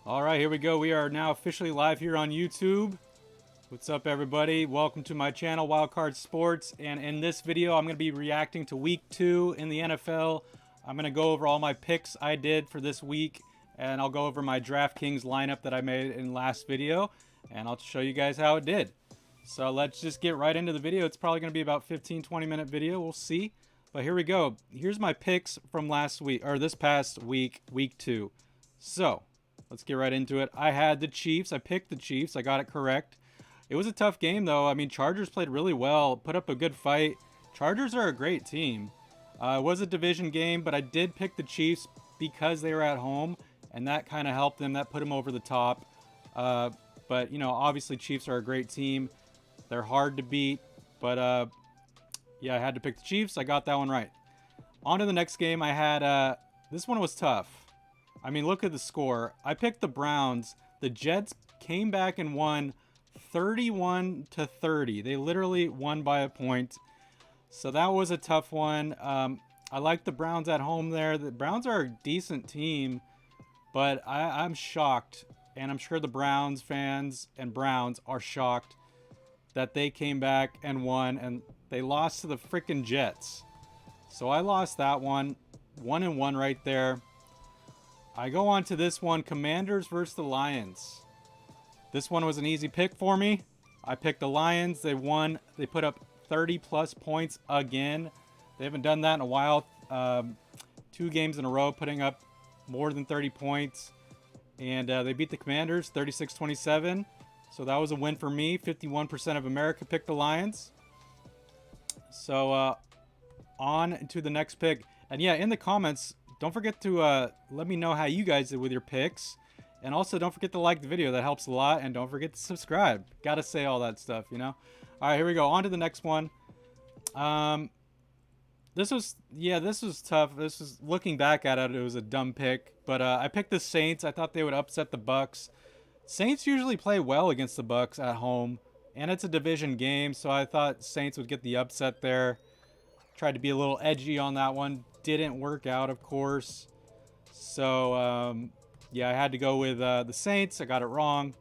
All right, here we go. We are now officially live here on YouTube. What's up, everybody? Welcome to my channel, Wildcard Sports. And in this video, I'm going to be reacting to Week 2 in the NFL. I'm going to go over all my picks I did for this week, and I'll go over my DraftKings lineup that I made in last video, and I'll show you guys how it did. So let's just get right into the video. It's probably going to be about 15-20 minute video. We'll see. But here we go. Here's my picks from last week, or this past week, Week 2. So let's get right into it. I had the Chiefs. I picked the Chiefs. I got it correct. It was a tough game, though. I mean, Chargers played really well, put up a good fight. Chargers are a great team. It was a division game, but I did pick the Chiefs because they were at home, and that kind of helped them. That put them over the top. But, you know, obviously Chiefs are a great team. They're hard to beat, but, yeah, I had to pick the Chiefs. I got that one right. On to the next game. I had, this one was tough. I mean, look at the score. I picked the Browns. The Jets came back and won 31-30. They literally won by a point. So that was a tough one. I like the Browns at home there. The Browns are a decent team, but I'm shocked. And I'm sure the Browns fans and Browns are shocked that they came back and won, and they lost to the freaking Jets. So I lost that one. 1-1 right there. I go on to this one, Commanders versus the Lions. This one was an easy pick for me. I picked the Lions. They won. They put up 30-plus points again. They haven't done that in a while. 2 games in a row putting up more than 30 points. And they beat the Commanders 36-27. So that was a win for me. 51% of America picked the Lions. So on to the next pick. And yeah, in the comments, don't forget to let me know how you guys did with your picks. And also, don't forget to like the video. That helps a lot. And don't forget to subscribe. Gotta say all that stuff, you know? All right, here we go. On to the next one. This was tough. This was, looking back at it, it was a dumb pick. But I picked the Saints. I thought they would upset the Bucks. Saints usually play well against the Bucks at home. And it's a division game, so I thought Saints would get the upset there. Tried to be a little edgy on that one. Didn't work out, of course. So, yeah, I had to go with the Saints. I got it wrong.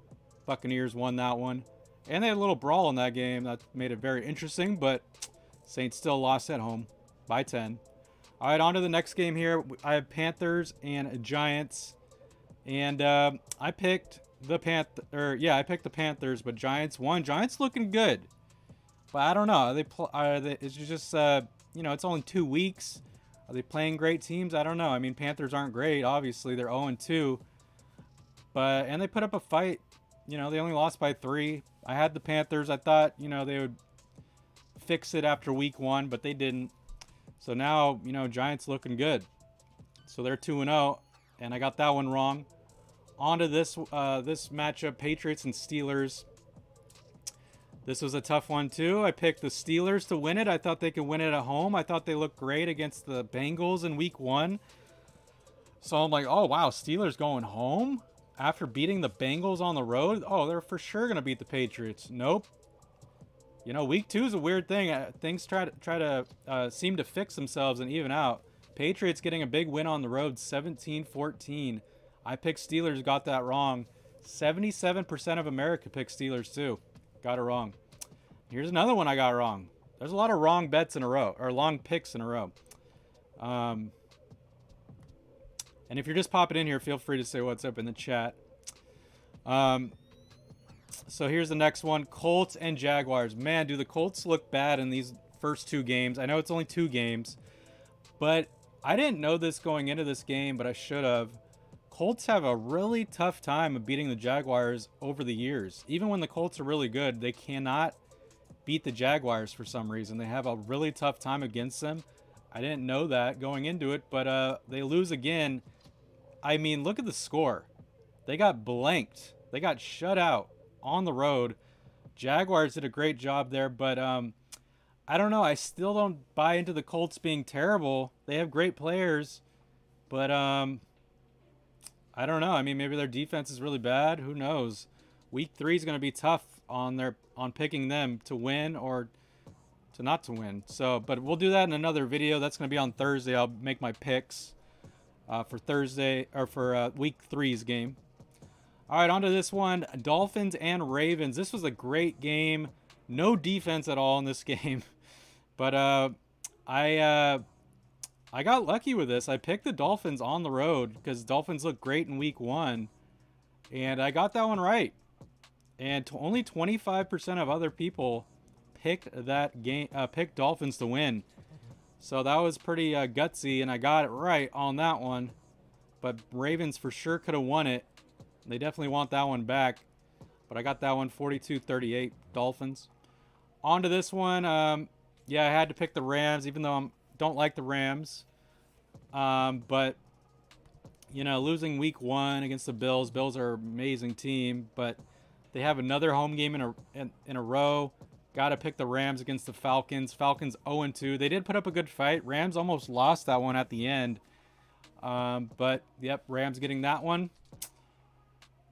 Buccaneers won that one. And they had a little brawl in that game. That made it very interesting, but Saints still lost at home by 10. All right, on to the next game here. I have Panthers and Giants. And I picked the Panthers, but Giants won. Giants looking good. But I don't know. It's just, you know, it's only 2 weeks. Are they playing great teams? I don't know. I mean, Panthers aren't great. Obviously, they're 0-2. And they put up a fight. You know, they only lost by 3. I had the Panthers. I thought, you know, they would fix it after week 1, but they didn't. So now, you know, Giants looking good. So they're 2-0, and I got that one wrong. On to this matchup, Patriots and Steelers. This was a tough one, too. I picked the Steelers to win it. I thought they could win it at home. I thought they looked great against the Bengals in week 1. So I'm like, oh, wow, Steelers going home after beating the Bengals on the road? Oh, they're for sure going to beat the Patriots. Nope. You know, week 2 is a weird thing. Things try to seem to fix themselves and even out. Patriots getting a big win on the road, 17-14. I picked Steelers, got that wrong. 77% of America picked Steelers, too. Got it wrong. Here's another one I got wrong. There's a lot of wrong bets in a row, or long picks in a row. And if you're just popping in here, feel free to say what's up in the chat. So here's the next one. Colts and Jaguars. Man, do the Colts look bad in these first 2 games. I know it's only 2 games, but I didn't know this going into this game, but I should have. Colts have a really tough time of beating the Jaguars over the years. Even when the Colts are really good, they cannot beat the Jaguars for some reason. They have a really tough time against them. I didn't know that going into it, but they lose again. I mean, look at the score. They got blanked. They got shut out on the road. Jaguars did a great job there, but I don't know. I still don't buy into the Colts being terrible. They have great players, but I don't know. I mean, maybe their defense is really bad. Who knows? Week 3 is going to be tough on picking them to win or to not to win. So, but we'll do that in another video. That's going to be on Thursday. I'll make my picks for Thursday or for week 3's game. All right, on to this one. Dolphins and Ravens. This was a great game. No defense at all in this game. But I uh, I got lucky with this. I picked the Dolphins on the road because Dolphins looked great in week 1. And I got that one right. And only 25% of other people picked that game, picked Dolphins to win. So that was pretty gutsy, and I got it right on that one. But Ravens for sure could have won it. They definitely want that one back. But I got that one 42-38 Dolphins. On to this one. Yeah, I had to pick the Rams, even though I don't like the Rams. But, you know, losing week 1 against the Bills. Bills are an amazing team, but they have another home game in a row. Got to pick the Rams against the Falcons. Falcons 0-2. They did put up a good fight. Rams almost lost that one at the end. But, yep, Rams getting that one.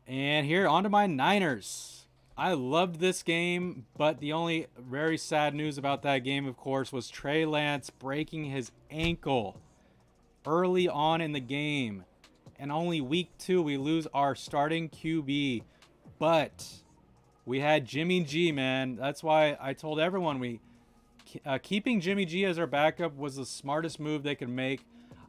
And here, on to my Niners. I loved this game, but the only very sad news about that game, of course, was Trey Lance breaking his ankle early on in the game. And only week 2, we lose our starting QB. But we had Jimmy G, man. That's why I told everyone keeping Jimmy G as our backup was the smartest move they could make.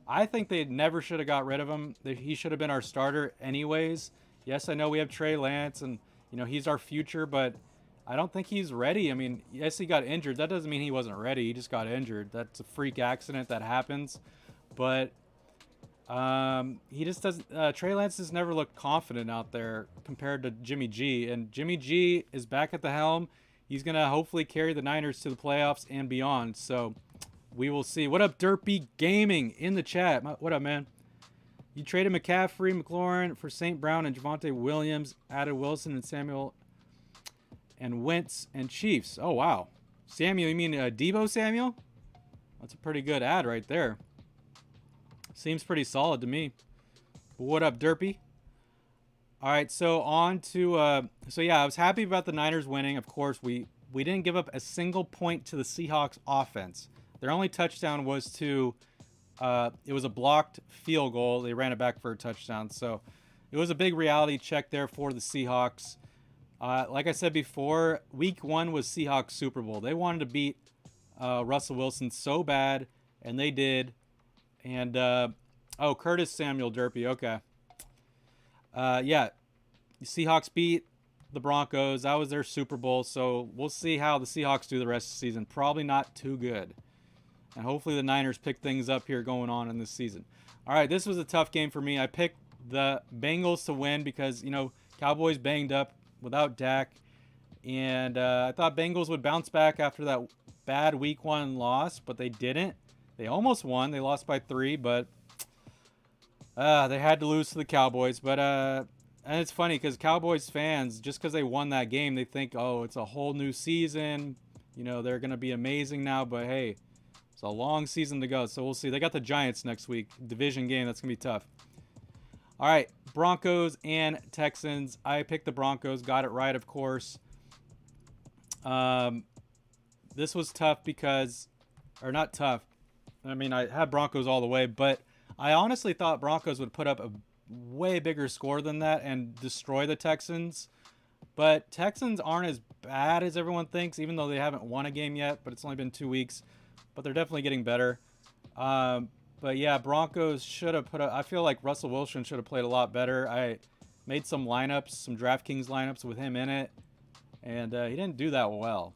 I think they never should have got rid of him. He should have been our starter anyways. Yes, I know we have Trey Lance, and you know he's our future, but I don't think he's ready. I mean, yes, he got injured. That doesn't mean he wasn't ready. He just got injured. That's a freak accident that happens. But he just doesn't. Trey Lance has never looked confident out there compared to Jimmy G. And Jimmy G is back at the helm. He's gonna hopefully carry the Niners to the playoffs and beyond. So we will see. What up, Derpy Gaming in the chat? What up, man? You traded McCaffrey, McLaurin for St. Brown and Javonte Williams, added Wilson and Samuel and Wentz and Chiefs. Oh, wow. Samuel, you mean Debo Samuel? That's a pretty good ad right there. Seems pretty solid to me. But what up, Derpy? All right, so on to... so, yeah, I was happy about the Niners winning. Of course, we didn't give up a single point to the Seahawks offense. Their only touchdown was to... it was a blocked field goal. They ran it back for a touchdown. So it was a big reality check there for the Seahawks. Like I said before, week 1 was Seahawks Super Bowl. They wanted to beat Russell Wilson so bad, and they did. And, oh, Curtis Samuel Derpy. Okay. Yeah, the Seahawks beat the Broncos. That was their Super Bowl. So we'll see how the Seahawks do the rest of the season. Probably not too good. And hopefully the Niners pick things up here going on in this season. All right, this was a tough game for me. I picked the Bengals to win because, you know, Cowboys banged up without Dak. And I thought Bengals would bounce back after that bad week 1 loss, but they didn't. They almost won. They lost by 3, but they had to lose to the Cowboys. But and it's funny because Cowboys fans, just because they won that game, they think, oh, it's a whole new season. You know, they're going to be amazing now. But, hey, it's a long season to go, so we'll see. They got the Giants next week. Division game, that's going to be tough. All right, Broncos and Texans. I picked the Broncos. Got it right, of course. This was tough because... Or not tough. I mean, I had Broncos all the way, but I honestly thought Broncos would put up a way bigger score than that and destroy the Texans. But Texans aren't as bad as everyone thinks, even though they haven't won a game yet, but it's only been 2 weeks. But they're definitely getting better. But yeah, Broncos should have I feel like Russell Wilson should have played a lot better. I made some lineups, some DraftKings lineups with him in it. And he didn't do that well.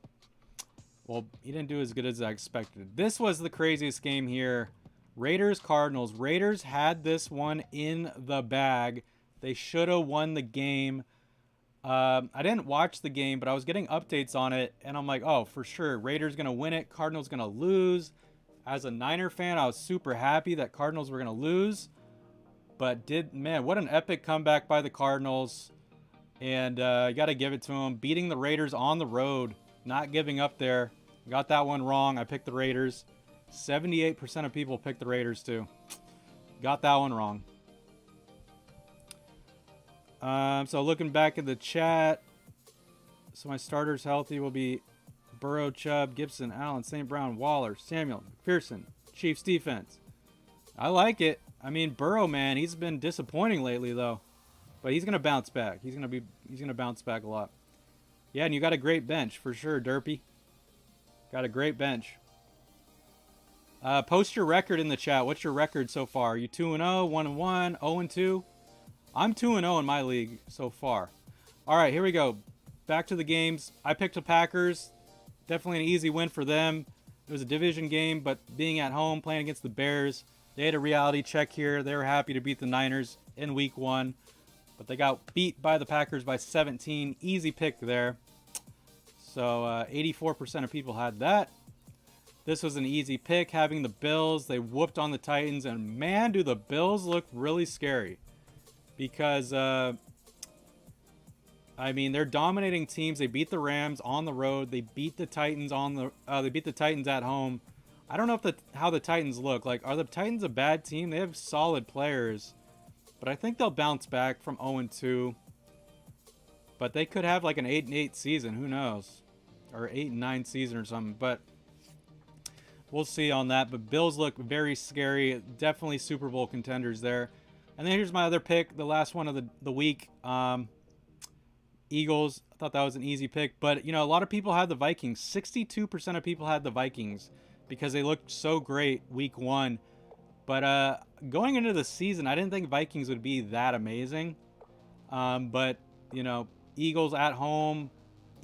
Well, he didn't do as good as I expected. This was the craziest game here. Raiders, Cardinals. Raiders had this one in the bag. They should have won the game. I didn't watch the game, but I was getting updates on it, and I'm like, oh, for sure, Raiders going to win it, Cardinals going to lose. As a Niner fan, I was super happy that Cardinals were going to lose. But man, what an epic comeback by the Cardinals. And you got to give it to them. Beating the Raiders on the road, not giving up there. Got that one wrong. I picked the Raiders. 78% of people picked the Raiders too. Got that one wrong. So looking back at the chat, so my starters healthy will be Burrow, Chubb, Gibson, Allen, St. Brown, Waller, Samuel, McPherson, Chiefs defense. I like it. I mean, Burrow, man, he's been disappointing lately, though. But he's gonna bounce back. He's gonna bounce back a lot. Yeah, and you got a great bench for sure, Derpy. Got a great bench. Post your record in the chat. What's your record so far? Are you 2-0, 1-1, 0-2? I'm 2-0 in my league so far. All right, here we go. Back to the games. I picked the Packers. Definitely an easy win for them. It was a division game, but being at home, playing against the Bears, they had a reality check here. They were happy to beat the Niners in week 1, but they got beat by the Packers by 17. Easy pick there. So 84% of people had that. This was an easy pick, having the Bills. They whooped on the Titans, and man, do the Bills look really scary. Because, I mean, they're dominating teams. They beat the Rams on the road. They beat the Titans they beat the Titans at home. I don't know how the Titans look. Like, are the Titans a bad team? They have solid players, but I think they'll bounce back from 0-2. But they could have like an 8-8 season. Who knows? Or 8-9 season or something. But we'll see on that. But Bills look very scary. Definitely Super Bowl contenders there. And then here's my other pick, the last one of the week. Eagles. I thought that was an easy pick. But, you know, a lot of people had the Vikings. 62% of people had the Vikings because they looked so great week 1. But going into the season, I didn't think Vikings would be that amazing. But, you know, Eagles at home.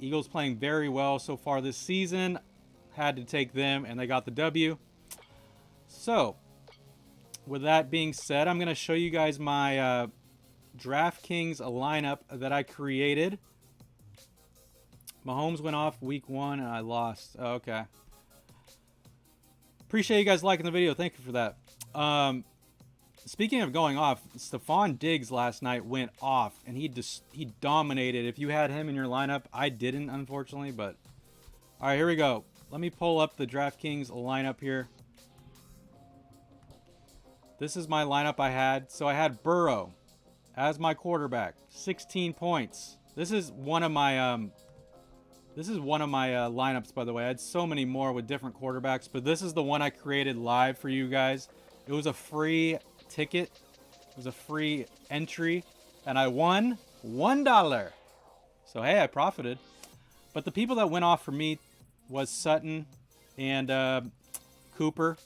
Eagles playing very well so far this season. Had to take them, and they got the W. So, with that being said, I'm going to show you guys my DraftKings lineup that I created. Mahomes went off week 1, and I lost. Oh, okay. Appreciate you guys liking the video. Thank you for that. Speaking of going off, Stephon Diggs last night went off, and he dominated. If you had him in your lineup, I didn't, unfortunately. But all right, here we go. Let me pull up the DraftKings lineup here. This is my lineup I had. So I had Burrow as my quarterback, 16 points. This is one of my lineups, by the way. I had so many more with different quarterbacks, but this is the one I created live for you guys. It was a free ticket. It was a free entry, and I won $1. So hey, I profited. But the people that went off for me was Sutton and Cooper.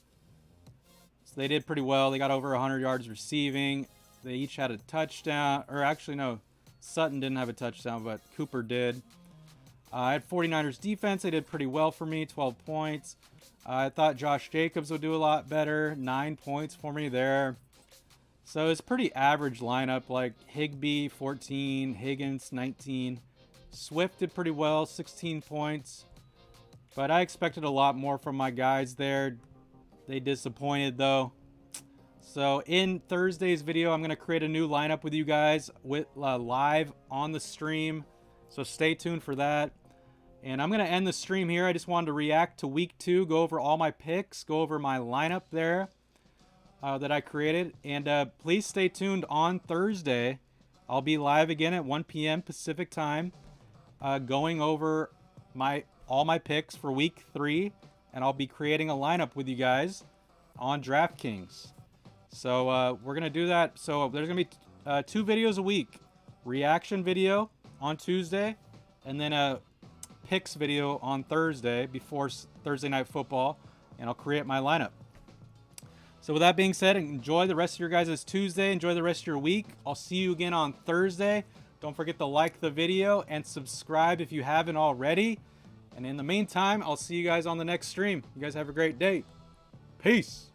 So they did pretty well. They got over 100 yards receiving. They each had a touchdown. Or actually, no. Sutton didn't have a touchdown, but Cooper did. I had 49ers defense. They did pretty well for me, 12 points. I thought Josh Jacobs would do a lot better. 9 points for me there. So it's pretty average lineup, like Higbee, 14. Higgins, 19. Swift did pretty well, 16 points. But I expected a lot more from my guys there. They disappointed, though. So in Thursday's video, I'm going to create a new lineup with you guys with live on the stream. So stay tuned for that. And I'm going to end the stream here. I just wanted to react to week 2, go over all my picks, go over my lineup there that I created. And please stay tuned on Thursday. I'll be live again at 1 p.m. Pacific time, going over all my picks for week 3. And I'll be creating a lineup with you guys on DraftKings. So we're going to do that. So there's going to be 2 videos a week. Reaction video on Tuesday, and then a picks video on Thursday before Thursday Night Football, and I'll create my lineup. So with that being said, enjoy the rest of your guys' Tuesday. Enjoy the rest of your week. I'll see you again on Thursday. Don't forget to like the video and subscribe if you haven't already. And in the meantime, I'll see you guys on the next stream. You guys have a great day. Peace.